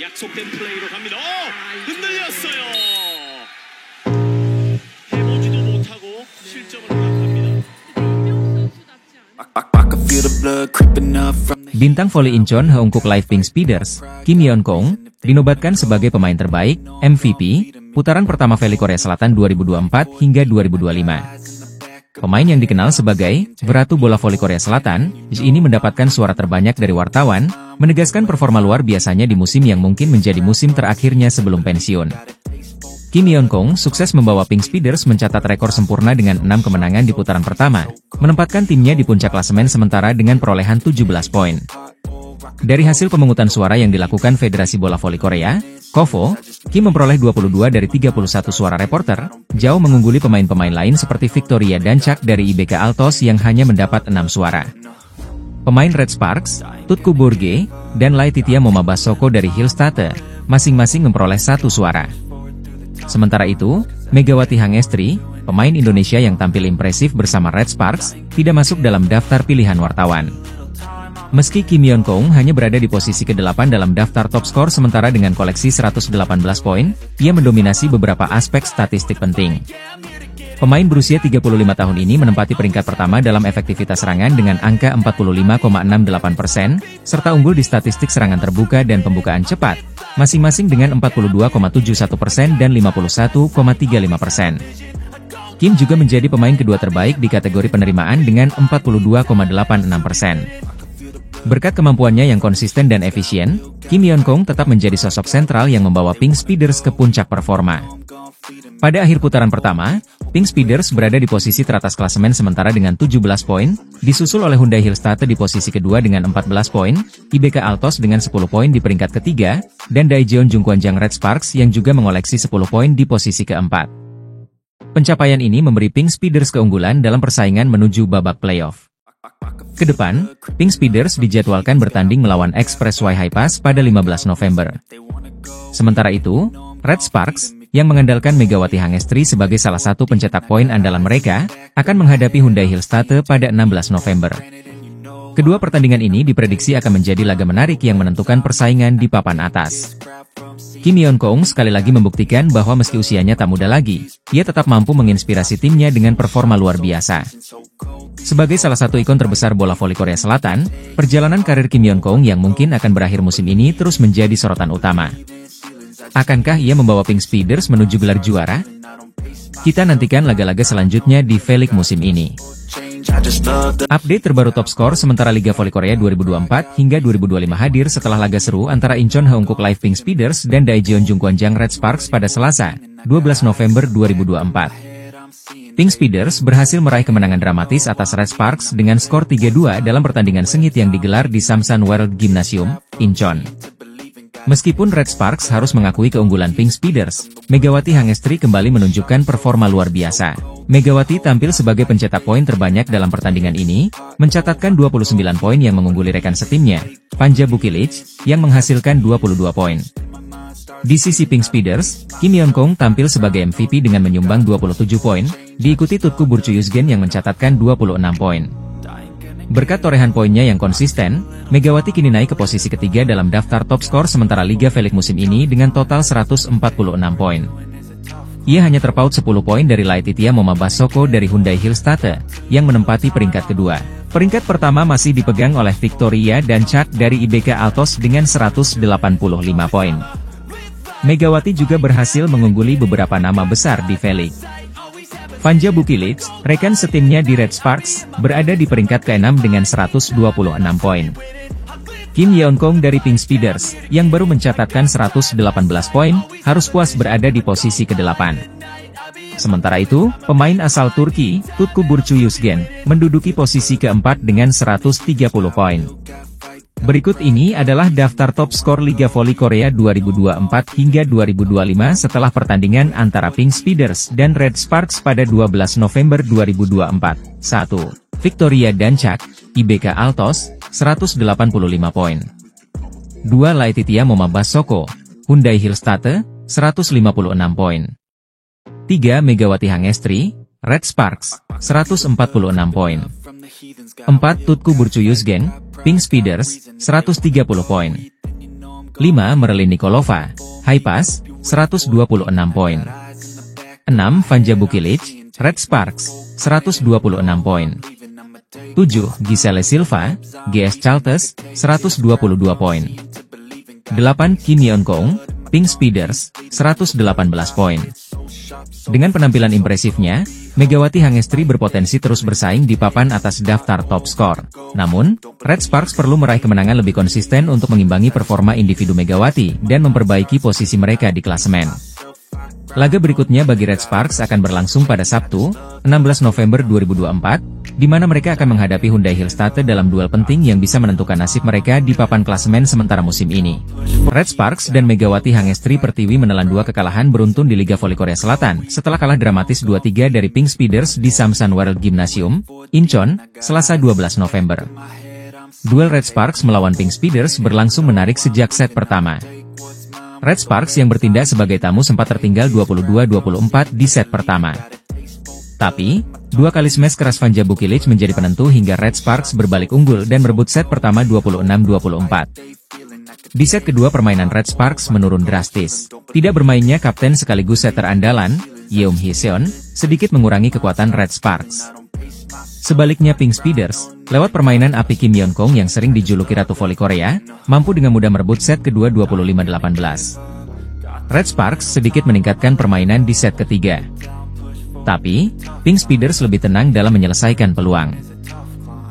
약속된 플레이로 갑니다. 흔들렸어요. 해보지도 못하고 실점을 허락합니다. Bintang voli Incheon Heungkuk Live Pink Speeders, Kim Yeon-kong, dinobatkan sebagai pemain terbaik, MVP, putaran pertama Voli Korea Selatan 2024 hingga 2025. Pemain yang dikenal sebagai Beratu Bola Voli Korea Selatan, ini mendapatkan suara terbanyak dari wartawan, menegaskan performa luar biasanya di musim yang mungkin menjadi musim terakhirnya sebelum pensiun. Kim Yeon-kong sukses membawa Pink Speeders mencatat rekor sempurna dengan 6 kemenangan di putaran pertama, menempatkan timnya di puncak klasemen sementara dengan perolehan 17 poin. Dari hasil pemungutan suara yang dilakukan Federasi Bola Voli Korea, KOVO, Kim memperoleh 22 dari 31 suara reporter, jauh mengungguli pemain-pemain lain seperti Victoria Dancak dari IBK Altos yang hanya mendapat 6 suara. Pemain Red Sparks, Tutku Burge, dan Laetitia Momabasoko dari Hillstate, masing-masing memperoleh 1 suara. Sementara itu, Megawati Hangestri, pemain Indonesia yang tampil impresif bersama Red Sparks, tidak masuk dalam daftar pilihan wartawan. Meski Kim Yeon-kong hanya berada di posisi ke-8 dalam daftar top skor sementara dengan koleksi 118 poin, ia mendominasi beberapa aspek statistik penting. Pemain berusia 35 tahun ini menempati peringkat pertama dalam efektivitas serangan dengan angka 45,68%, serta unggul di statistik serangan terbuka dan pembukaan cepat, masing-masing dengan 42,71% dan 51,35%. Kim juga menjadi pemain kedua terbaik di kategori penerimaan dengan 42,86%. Berkat kemampuannya yang konsisten dan efisien, Kim Yeon-kong tetap menjadi sosok sentral yang membawa Pink Speeders ke puncak performa. Pada akhir putaran pertama, Pink Speeders berada di posisi teratas klasemen sementara dengan 17 poin, disusul oleh Hyundai Hillstate di posisi kedua dengan 14 poin, IBK Altos dengan 10 poin di peringkat ketiga, dan Daejeon Jungkwanjang Red Sparks yang juga mengoleksi 10 poin di posisi keempat. Pencapaian ini memberi Pink Speeders keunggulan dalam persaingan menuju babak playoff. Kedepan, Pink Speeders dijadwalkan bertanding melawan Expressway High Pass pada 15 November. Sementara itu, Red Sparks, yang mengandalkan Megawati Hangestri sebagai salah satu pencetak poin andalan mereka, akan menghadapi Hyundai Hillstate pada 16 November. Kedua pertandingan ini diprediksi akan menjadi laga menarik yang menentukan persaingan di papan atas. Kim Yeon-kong sekali lagi membuktikan bahwa meski usianya tak muda lagi, ia tetap mampu menginspirasi timnya dengan performa luar biasa. Sebagai salah satu ikon terbesar bola voli Korea Selatan, perjalanan karir Kim Yeon-kong yang mungkin akan berakhir musim ini terus menjadi sorotan utama. Akankah ia membawa Pink Speeders menuju gelar juara? Kita nantikan laga-laga selanjutnya di V-League musim ini. Update terbaru top skor sementara Liga Voli Korea 2024 hingga 2025 hadir setelah laga seru antara Incheon Heungkuk Live Pink Speeders dan Daejeon Jungkwanjang Red Sparks pada Selasa, 12 November 2024. Pink Speeders berhasil meraih kemenangan dramatis atas Red Sparks dengan skor 3-2 dalam pertandingan sengit yang digelar di Samsan World Gymnasium, Incheon. Meskipun Red Sparks harus mengakui keunggulan Pink Speeders, Megawati Hangestri kembali menunjukkan performa luar biasa. Megawati tampil sebagai pencetak poin terbanyak dalam pertandingan ini, mencatatkan 29 poin yang mengungguli rekan setimnya, Panja Bukilic, yang menghasilkan 22 poin. Di sisi Pink Speeders, Kim Yeon-kong tampil sebagai MVP dengan menyumbang 27 poin, diikuti Tutku Burchuyusgen yang mencatatkan 26 poin. Berkat torehan poinnya yang konsisten, Megawati kini naik ke posisi ketiga dalam daftar top skor sementara Liga V-League musim ini dengan total 146 poin. Ia hanya terpaut 10 poin dari Laetitia Momabasoko dari Hyundai Hillstate, yang menempati peringkat kedua. Peringkat pertama masih dipegang oleh Victoria Dancak dari IBK Altos dengan 185 poin. Megawati juga berhasil mengungguli beberapa nama besar di V-League. Panja Bukilic, rekan setimnya di Red Sparks, berada di peringkat ke-6 dengan 126 poin. Kim Yeon-kong dari Pink Speeders, yang baru mencatatkan 118 poin, harus puas berada di posisi ke-8. Sementara itu, pemain asal Turki, Tutku Burchuyusgen, menduduki posisi ke-4 dengan 130 poin. Berikut ini adalah daftar top skor Liga Voli Korea 2024 hingga 2025 setelah pertandingan antara Pink Speeders dan Red Sparks pada 12 November 2024. 1. Victoria Dancak, IBK Altos, 185 poin. 2. Laetitia Momabasoko, Hyundai Hillstate, 156 poin. 3. Megawati Hangestri, Red Sparks, 146 poin. 4. Tutku Burchuyusgen, Pink Speeders, 130 poin. 5. Merlin Nikolova, High Pass, 126 poin. 6. Vanja Bukilic, Red Sparks, 126 poin. 7. Giselle Silva, GS Chalters, 122 poin. 8. Kim Yeon Kong, Pink Speeders, 118 poin. Dengan penampilan impresifnya, Megawati Hangestri berpotensi terus bersaing di papan atas daftar top skor. Namun, Red Sparks perlu meraih kemenangan lebih konsisten untuk mengimbangi performa individu Megawati dan memperbaiki posisi mereka di klasemen. Laga berikutnya bagi Red Sparks akan berlangsung pada Sabtu, 16 November 2024, di mana mereka akan menghadapi Hyundai Hillstatte dalam duel penting yang bisa menentukan nasib mereka di papan klasemen sementara musim ini. Red Sparks dan Megawati Hangestri Pertiwi menelan 2 kekalahan beruntun di Liga Voli Korea Selatan setelah kalah dramatis 2-3 dari Pink Speeders di Samsan World Gymnasium, Incheon, Selasa 12 November. Duel Red Sparks melawan Pink Speeders berlangsung menarik sejak set pertama. Red Sparks yang bertindak sebagai tamu sempat tertinggal 22-24 di set pertama. Tapi, 2 kali smash keras Vanja Bukilic menjadi penentu hingga Red Sparks berbalik unggul dan merebut set pertama 26-24. Di set kedua permainan Red Sparks menurun drastis. Tidak bermainnya kapten sekaligus setter andalan, Yeom Hee-seon, sedikit mengurangi kekuatan Red Sparks. Sebaliknya Pink Speeders, lewat permainan api Kim Yeon Kong yang sering dijuluki Ratu Voli Korea, mampu dengan mudah merebut set kedua 25-18. Red Sparks sedikit meningkatkan permainan di set ketiga. Tapi, Pink Speeders lebih tenang dalam menyelesaikan peluang.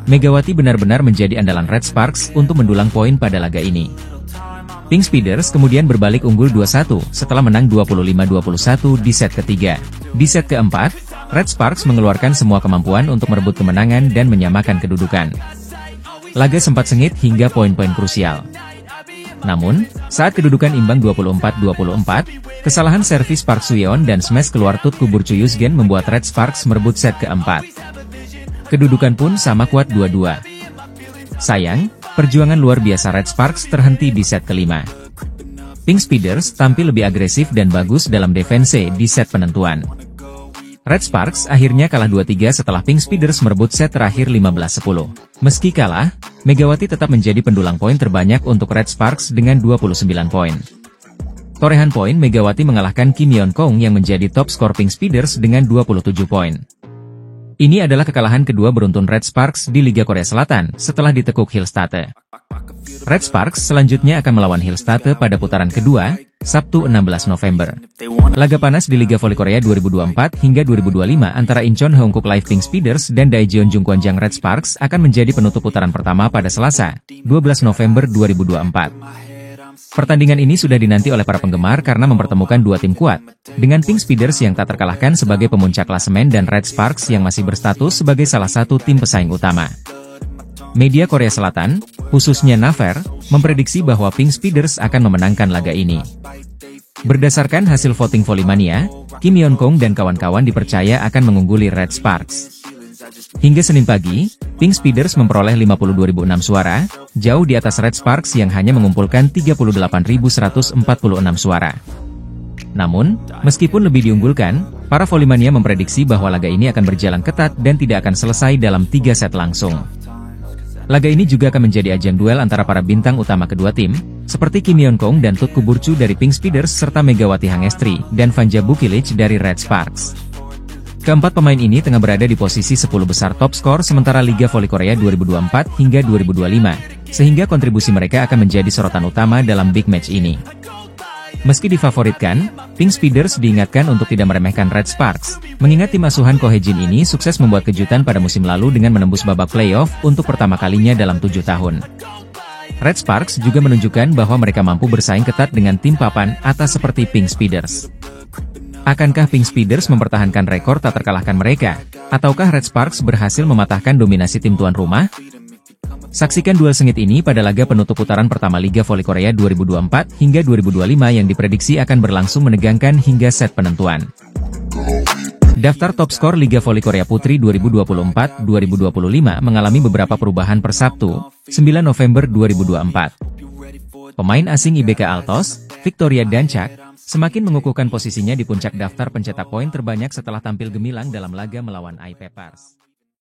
Megawati benar-benar menjadi andalan Red Sparks untuk mendulang poin pada laga ini. Pink Speeders kemudian berbalik unggul 2-1 setelah menang 25-21 di set ketiga. Di set keempat, Red Sparks mengeluarkan semua kemampuan untuk merebut kemenangan dan menyamakan kedudukan. Laga sempat sengit hingga poin-poin krusial. Namun, saat kedudukan imbang 24-24, kesalahan servis Park Soo-yeon dan smash keluar Tutku Burcu Yusgen membuat Red Sparks merebut set keempat. Kedudukan pun sama kuat 2-2. Sayang, perjuangan luar biasa Red Sparks terhenti di set kelima. Pink Speeders tampil lebih agresif dan bagus dalam defense di set penentuan. Red Sparks akhirnya kalah 2-3 setelah Pink Speeders merebut set terakhir 15-10. Meski kalah, Megawati tetap menjadi pendulang poin terbanyak untuk Red Sparks dengan 29 poin. Torehan poin Megawati mengalahkan Kim Yeon Kong yang menjadi top skor Pink Speeders dengan 27 poin. Ini adalah kekalahan kedua beruntun Red Sparks di Liga Korea Selatan setelah ditekuk Hillstatte. Red Sparks selanjutnya akan melawan Hillstatte pada putaran kedua, Sabtu 16 November. Laga panas di Liga Voli Korea 2024 hingga 2025 antara Incheon Heungkuk Live Pink Speeders dan Daejeon Jungkwanjang Red Sparks akan menjadi penutup putaran pertama pada Selasa, 12 November 2024. Pertandingan ini sudah dinanti oleh para penggemar karena mempertemukan 2 tim kuat, dengan Pink Speeders yang tak terkalahkan sebagai pemuncak klasemen dan Red Sparks yang masih berstatus sebagai salah satu tim pesaing utama. Media Korea Selatan, khususnya Naver, memprediksi bahwa Pink Speeders akan memenangkan laga ini. Berdasarkan hasil voting Volimania, Kim Yeon Kong dan kawan-kawan dipercaya akan mengungguli Red Sparks. Hingga Senin pagi, Pink Speeders memperoleh 52.006 suara, jauh di atas Red Sparks yang hanya mengumpulkan 38.146 suara. Namun, meskipun lebih diunggulkan, para Volimania memprediksi bahwa laga ini akan berjalan ketat dan tidak akan selesai dalam 3 set langsung. Laga ini juga akan menjadi ajang duel antara para bintang utama kedua tim, seperti Kim Yeon Kong dan Tutku Burcu dari Pink Speeders serta Megawati Hangestri dan Vanja Bukilic dari Red Sparks. Keempat pemain ini tengah berada di posisi 10 besar top skor sementara Liga Voli Korea 2024 hingga 2025, sehingga kontribusi mereka akan menjadi sorotan utama dalam big match ini. Meski difavoritkan, Pink Speeders diingatkan untuk tidak meremehkan Red Sparks, mengingat tim asuhan Ko Hae-jin ini sukses membuat kejutan pada musim lalu dengan menembus babak playoff untuk pertama kalinya dalam 7 tahun. Red Sparks juga menunjukkan bahwa mereka mampu bersaing ketat dengan tim papan atas seperti Pink Speeders. Akankah Pink Speeders mempertahankan rekor tak terkalahkan mereka, ataukah Red Sparks berhasil mematahkan dominasi tim tuan rumah? Saksikan duel sengit ini pada laga penutup putaran pertama Liga Voli Korea 2024 hingga 2025 yang diprediksi akan berlangsung menegangkan hingga set penentuan. Daftar top skor Liga Voli Korea Putri 2024-2025 mengalami beberapa perubahan per Sabtu, 9 November 2024. Pemain asing IBK Altos, Victoria Dancak, semakin mengukuhkan posisinya di puncak daftar pencetak poin terbanyak setelah tampil gemilang dalam laga melawan IP Pars.